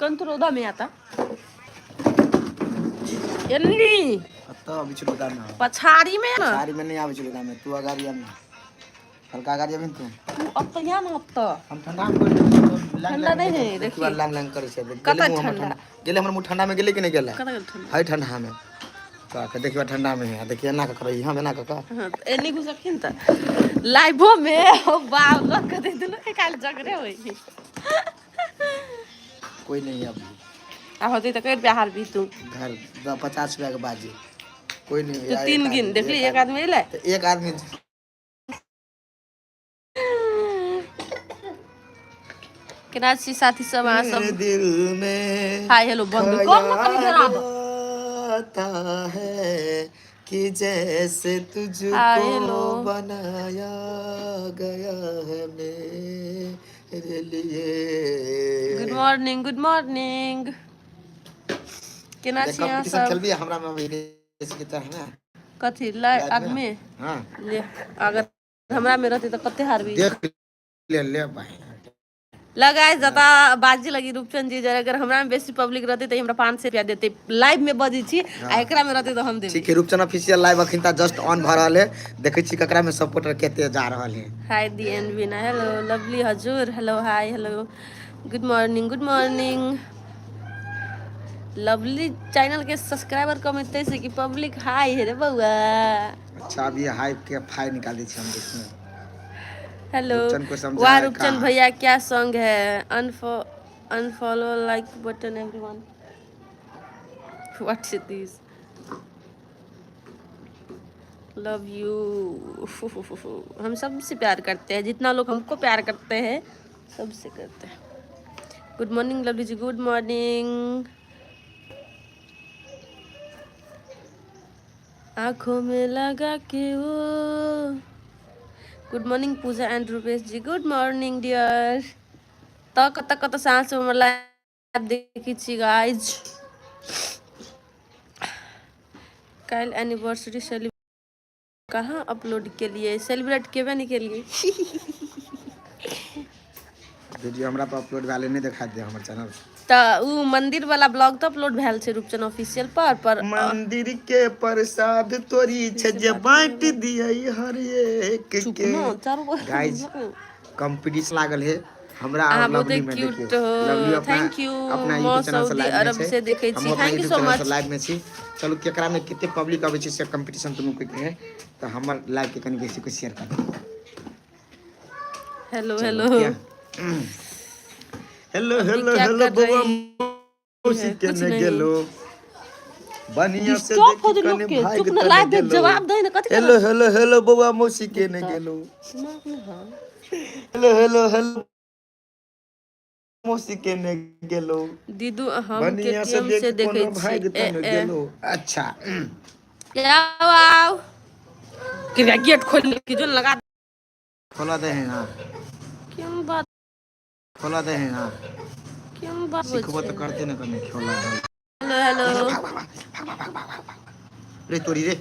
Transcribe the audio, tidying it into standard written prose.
कंट्रोदा में आता एन्नी तो अभी चुलुदा में पछाड़ी में ना पछाड़ी में नहीं आवे चुलुदा में तू अगाड़िया में हल्का अगाड़िया में तू अब तो यहाँ ना अब तो हम ठंडा में ठंडा नहीं है देखिए लांग लांग करे छे कत ठंडा गेले हमर मुंह ठंडा में गेले कि नहीं गेले कत ठंडा हाय ठंडा में का के देखियो ठंडा में है देखिए ना का करई हम ना का हां एनी घुस रखिन त लाइवो में ओ बाप लोग कते दिन के काल जगरे होई कोई नहीं अब आ होती तो कर बिहार भी तू घर 50 रुपया के बाजी कोई नहीं तू तीन गिन देख ली एक आदमी ले एक आदमी कराची साथी सब आ सब दिल में हाय हेलो बंधु कौन ना कभी खराब आता है कि जैसे तुझको बनाया गया है मेरे लिए गुड मॉर्निंग केना छिया सब चल भी हमरा में रेस की तरह ना कथि लाइ आदमी हां ले अगर हमरा में रहती तो कते हारबी देख ले भाई लगाए जता बाजी लगी रूपचंद जी अगर हमरा में बेसी पब्लिक रहते तो हमरा 500 रुपया देते लाइव में बजी छी आ एकरा में रहते तो हम देबे ठीक है रूपचंद ऑफिशियल लाइव अखिनता जस्ट ऑन भ रहल है देखे छी ककरा में सपोर्टर केते जा रहल है हाय दी एंड विना हेलो लवली हजूर hello hi hello good morning lovely channel के सब्सक्राइबर कम इतने से कि पब्लिक हाय है रे बउआ अच्छा अभी हाई के फाई निकाल दी छी हम देखने हेलो वाह रूपचंद भैया क्या सॉन्ग है unfollow like button everyone what is this love you हम सबसे प्यार करते हैं जितना लोग हमको प्यार करते हैं सबसे करते हैं good morning lovely ji good morning आँखों में लगा के वो good morning Pooja and Rupesh ji good morning dear कत सांस में लाइव देखी छी गाइज कल एनिवर्सरी सेलिब्रेट कहाँ अपलोड के लिए सेलिब्रेट केबे नहीं के लिए वीडियो हमरा पर अपलोड वाले नहीं दिखा दे हमर चैनल त उ मंदिर वाला ब्लॉग तो अपलोड भेल छै रूपचंद ऑफिशियल पर मंदिर के प्रसाद तोरी छै जे बांट दियै हर एक के गाइस कंपटीशन लागल है हमरा और लवली में देखियो लवली थैंक यू अपना यूट्यूब चैनल से लाइव अरब से देखे छी thank you so much live में छी चलो केकरा में कितने पब्लिक आबै छै से कंपटीशन तुम कोइ है तो हमर लाइव के कनी बेसी को शेयर कर हेलो बउआ मौसी के ने गेलो बनिया से कने भाई चुप ना लाइव दे जवाब दे ना कथि हेलो बउआ मौसी के ने गेलो हेलो मौसी के ने गेलो दीदू हम केटीएम से देखे छी गेलो अच्छा आओ कृपया गेट खोल के जो लगा खोला दे है ना क्यों बात खोला दे है ना क्यों बात सिखबो तो करते ना कने खोला हेलो रे तोरी रे